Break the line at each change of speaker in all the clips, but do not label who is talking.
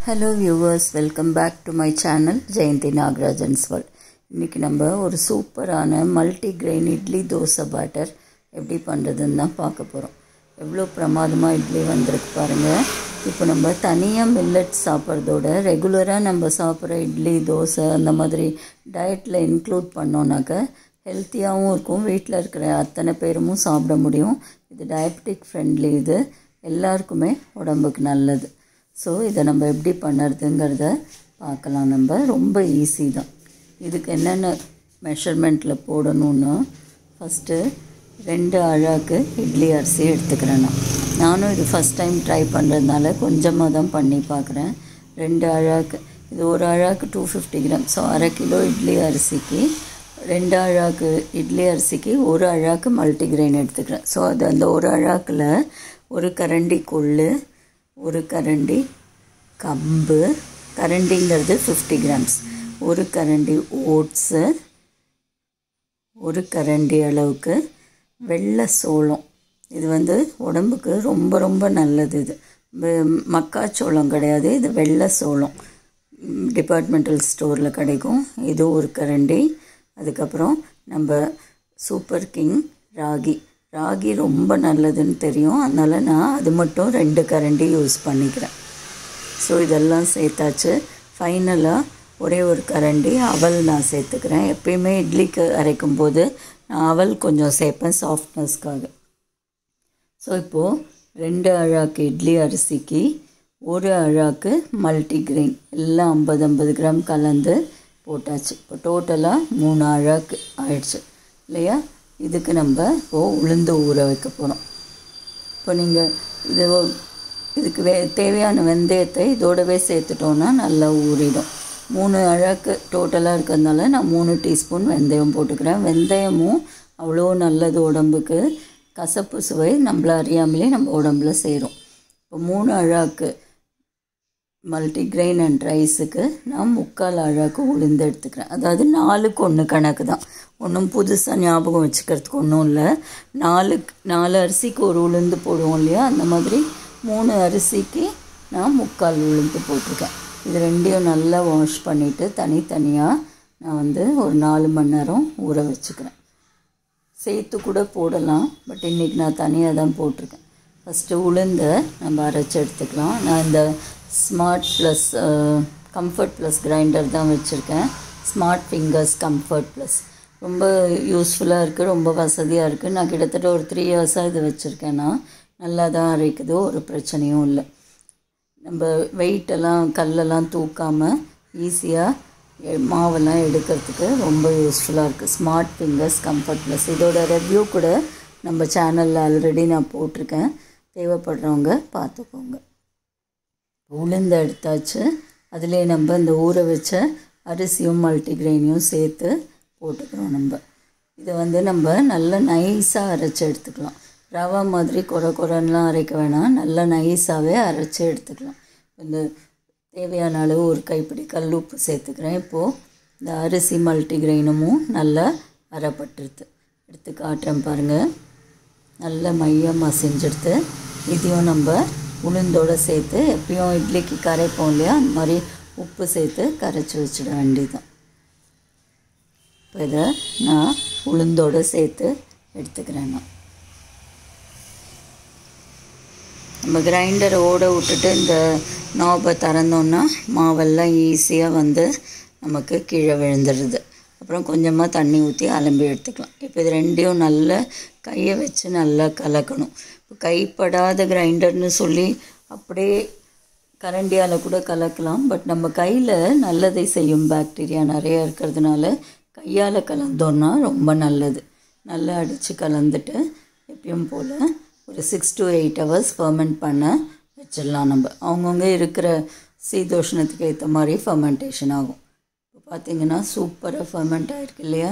Hello viewers, welcome back to my channel Jayanti Nagarajan's World. இன்னைக்கு நம்ம ஒரு சூப்பரான multi grain idli dosa batter எப்படி பண்ணுறதுன்னு தான் பார்க்க போகிறோம். எவ்வளோ பிரமாதமாக இட்லி வந்திருக்கு பாருங்கள். இப்போ நம்ம தனியாக மில்லட் சாப்பிட்றதோட ரெகுலராக நம்ம சாப்பிட்ற இட்லி தோசை அந்த மாதிரி டயட்டில் இன்க்ளூட் பண்ணோன்னாக்க ஹெல்த்தியாகவும் இருக்கும், வீட்டில் இருக்கிற அத்தனை பேரும் சாப்பிட முடியும். இது டயபெட்டிக் ஃப்ரெண்ட்லி, இது எல்லாருக்குமே உடம்புக்கு நல்லது. ஸோ இதை நம்ம எப்படி பண்ணுறதுங்கிறத பார்க்கலாம். நம்ம ரொம்ப ஈஸி தான். இதுக்கு என்னென்ன மெஷர்மெண்ட்டில் போடணுன்னா, ஃபஸ்ட்டு 2 அழாக்கு இட்லி அரிசி எடுத்துக்கிறேன். நானும் இது ஃபஸ்ட் டைம் ட்ரை பண்ணுறதுனால கொஞ்சமாக தான் பண்ணி பார்க்குறேன். 2 அழாக்கு, இது ஒரு அழாக்கு 250 கிராம். ஸோ அரை கிலோ இட்லி அரிசிக்கு 2 அழாக்கு இட்லி அரிசிக்கு ஒரு அழாக்கு மல்டிகிரெயின் எடுத்துக்கிறேன். ஸோ அது அந்த ஒரு அழாக்கில் ஒரு கரண்டி கொள்ளு, ஒரு கரண்டி கம்பு, கரண்டிங்கிறது 50 கிராம்ஸ், ஒரு கரண்டி ஓட்ஸு, ஒரு கரண்டி அளவுக்கு வெள்ளை சோளம். இது உடம்புக்கு ரொம்ப ரொம்ப நல்லது. இது மக்காச்சோளம் கிடையாது, இது வெள்ளை சோளம். டிபார்ட்மெண்டல் ஸ்டோரில் கிடைக்கும். இது ஒரு கரண்டி. அதுக்கப்புறம் நம்ம சூப்பர் கிங் ராகி ரொம்ப நல்லதுன்னு தெரியும், அதனால் நான் அது மட்டும் 2 கரண்டி யூஸ் பண்ணிக்கிறேன். ஸோ இதெல்லாம் சேர்த்தாச்சு. ஃபைனலாக ஒரே ஒரு கரண்டி அவல் நான் சேர்த்துக்கிறேன். எப்பயுமே இட்லிக்கு அரைக்கும் போது நான் அவல் கொஞ்சம் சேர்ப்பேன் சாஃப்ட்னஸ்க்காக. ஸோ இப்போது 2 அழாக்கு இட்லி அரிசிக்கு ஒரு அழாக்கு மல்டிகிரெயின் எல்லாம் 50-50 கிராம் கலந்து போட்டாச்சு. இப்போ டோட்டலாக 3 அழாக்கு ஆயிடுச்சு இல்லையா? இதுக்கு நம்ம இப்போது உளுந்து ஊற வைக்க போகிறோம். இப்போ நீங்கள் இதுக்கு தேவையான வெந்தயத்தை இதோடவே சேர்த்துட்டோன்னா நல்லா ஊறிடும். 3 அழாக்கு டோட்டலாக இருக்கிறதுனால நான் 3 டீஸ்பூன் வெந்தயம் போட்டுக்கிறேன். வெந்தயமும் அவ்வளோ நல்லது உடம்புக்கு. கசப்பு சுவை நம்மள அறியாமலே நம்ம உடம்புல சேரும். இப்போ 3 அழாக்கு மல்டிகிரெயின் அண்ட் ரைஸுக்கு நான் 3/4 அழாக்கு உளுந்து எடுத்துக்கிறேன். அதாவது 4க்கு 1 கணக்கு தான், ஒன்றும் புதுசாக ஞாபகம் வச்சுக்கிறதுக்கு ஒன்றும் இல்லை. 4 அரிசிக்கு ஒரு உளுந்து போடுவோம் இல்லையா, அந்த மாதிரி 3 அரிசிக்கு நான் 3/4 உளுந்து போட்டிருக்கேன். இது ரெண்டையும் நல்லா வாஷ் பண்ணிவிட்டு தனித்தனியாக நான் ஒரு 4 மணி நேரம் ஊற வச்சுக்கிறேன். சேர்த்து கூட போடலாம், பட் இன்றைக்கி நான் தனியாக தான் போட்டிருக்கேன். ஃபஸ்ட்டு உளுந்தை நம்ம அரைச்சி எடுத்துக்கலாம். நான் இந்த smart plus comfort plus grinder தான் வச்சுருக்கேன். ஸ்மார்ட் ஃபிங்கர்ஸ் கம்ஃபர்ட் ப்ளஸ் ரொம்ப யூஸ்ஃபுல்லாக இருக்குது, ரொம்ப வசதியாக இருக்குது. நான் கிட்டத்தட்ட ஒரு 3 இயர்ஸாக இது வச்சுருக்கேன்னா நல்லா தான் அரைக்குது, ஒரு பிரச்சனையும் இல்லை. நம்ம வெயிட்டெல்லாம் கல்லெல்லாம் தூக்காமல் ஈஸியாக மாவெல்லாம் எடுக்கிறதுக்கு ரொம்ப யூஸ்ஃபுல்லாக இருக்குது. ஸ்மார்ட் ஃபிங்கர்ஸ் கம்ஃபர்ட் ப்ளஸ் இதோட ரிவ்யூ கூட நம்ம சேனலில் ஆல்ரெடி நான் போட்டிருக்கேன், தேவைப்படுறவங்க பார்த்துக்கோங்க. உளுந்து எடுத்தாச்சு. அதிலே நம்ம இந்த ஊற வச்ச அரிசியும் மல்டிகிரெயினையும் சேர்த்து போட்டுக்கிறோம். இதை நம்ம நல்லா நைஸாக அரைச்சி எடுத்துக்கலாம். ரவா மாதிரி குறைலாம் அரைக்க வேணாம், நல்லா நைஸாகவே அரைச்சி எடுத்துக்கலாம். இந்த தேவையான அளவு ஒரு கைப்பிடி கல் உப்பு சேர்த்துக்கிறேன். இப்போது இந்த அரிசி மல்டிகிரெயினும் நல்லா அரைப்பட்டுருது. எடுத்து காட்டுறேன் பாருங்கள். நல்லா மையமாக செஞ்செடுத்து இதையும் நம்ம உளுந்தோடு சேர்த்து எப்பயும் இட்லிக்கு கரைப்போம் இல்லையா, அந்த மாதிரி உப்பு சேர்த்து கரைச்சி வச்சிட வேண்டியதுதான். இப்போ இதை நான் உளுந்தோடு சேர்த்து எடுத்துக்கிறேன். நம்ம கிரைண்டரை ஓட விட்டுட்டு இந்த நாபை திறந்தோன்னா மாவெல்லாம் ஈஸியாக நமக்கு கீழே விழுந்துடுது. அப்புறம் கொஞ்சமாக தண்ணி ஊற்றி அலம்பி எடுத்துக்கலாம். இப்போ இது ரெண்டையும் நல்லா கையை வச்சு நல்லா கலக்கணும். இப்போ கைப்படாத கிரைண்டர்னு சொல்லி அப்படியே கரண்டியால் கூட கலக்கலாம், பட் நம்ம கையில் நல்லதை செய்யும் பாக்டீரியா நிறையா இருக்கிறதுனால கையால் கலந்தோன்னா ரொம்ப நல்லது. நல்லா அடித்து கலந்துட்டு எப்பயும் போல் ஒரு 6 to 8 hours ஃபர்மெண்ட் பண்ண வச்சிடலாம். நம்ம அவங்கவுங்க இருக்கிற சீதோஷ்ணத்துக்கு ஏற்ற மாதிரி ஃபர்மெண்டேஷன் ஆகும். இப்போ பார்த்திங்கன்னா சூப்பராக ஃபர்மெண்ட் ஆகிருக்கு இல்லையா?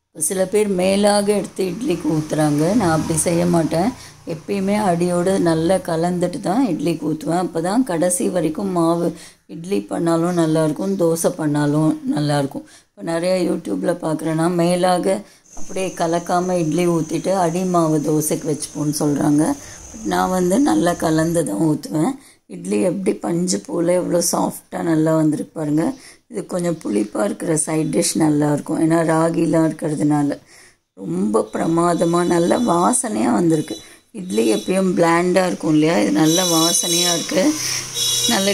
இப்போ சில பேர் மேலாக எடுத்து இட்லிக்கு ஊற்றுறாங்க. நான் அப்படி செய்ய மாட்டேன். எப்பயுமே அடியோடு நல்லா கலந்துட்டு தான் இட்லிக்கு ஊற்றுவேன். அப்போ தான் கடைசி வரைக்கும் மாவு இட்லி பண்ணாலும் நல்லாயிருக்கும், தோசை பண்ணாலும் நல்லாயிருக்கும். இப்போ நிறையா யூடியூப்பில் பார்க்குறேன்னா மேலாக அப்படியே கலக்காமல் இட்லி ஊற்றிட்டு அடி மாவு தோசைக்கு வச்சுப்போன்னு சொல்கிறாங்க. நான் நல்லா கலந்து தான் ஊற்றுவேன். இட்லி எப்படி பஞ்சு போல் எவ்வளோ சாஃப்டாக நல்லா வந்திருக்கு பாருங்கள். இது கொஞ்சம் புளிப்பாக இருக்கிற சைட் டிஷ் நல்லாயிருக்கும், ஏன்னா ராகிலாம் இருக்கிறதுனால. ரொம்ப பிரமாதமாக நல்ல வாசனையாக வந்திருக்கு. இட்லி எப்பயும் பிளாண்டாக இருக்கும் இல்லையா, இது நல்ல வாசனையாக இருக்குது. நல்ல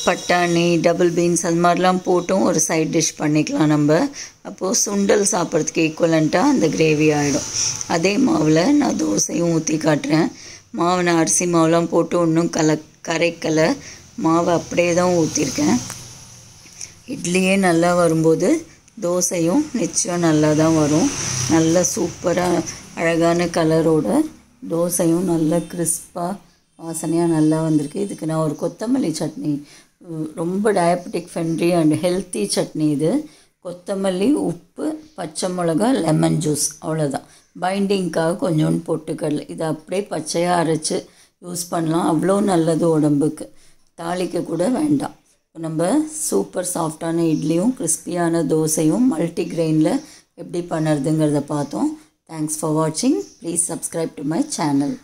பட்டாணி, டபுள் பீன்ஸ் அது மாதிரிலாம் போட்டும் ஒரு சைட் டிஷ் பண்ணிக்கலாம் நம்ம. அப்போது சுண்டல் சாப்பிட்றதுக்கு ஈக்குவலண்ட்டாக அந்த கிரேவி ஆகிடும். அதே மாவில் நான் தோசையும் ஊற்றி காட்டுறேன். மாவு நான் அரிசி மாவுலாம் போட்டு ஒன்றும் கரைக்கலை, மாவை அப்படியே தான் ஊற்றிருக்கேன். இட்லியே நல்லா வரும்போது தோசையும் நிச்சயம் நல்லா தான் வரும். நல்ல சூப்பராக அழகான கலரோட தோசையும் நல்ல கிறிஸ்பாக வாசனையாக நல்லா வந்திருக்கு. இதுக்கு நான் ஒரு கொத்தமல்லி சட்னி, ரொம்ப diabetic friendly and healthy chutney இது. கொத்தமல்லி, உப்பு, பச்சை மிளகா, லெமன் ஜூஸ், அவ்வளோதான். பைண்டிங்க்காக கொஞ்சோண்டு பொட்டுக்கடலை, இதை அப்படியே பச்சையாக அரைச்சி யூஸ் பண்ணலாம். அவ்வளோ நல்லது உடம்புக்கு, தாளிக்க கூட வேண்டாம். நம்ம சூப்பர் சாஃப்டான இட்லியும் கிறிஸ்பியான தோசையும் மல்டி கிரெயினில் எப்படி பண்ணுறதுங்கிறத பார்த்தோம். தேங்க்ஸ் ஃபார் வாட்சிங். Please subscribe to my channel.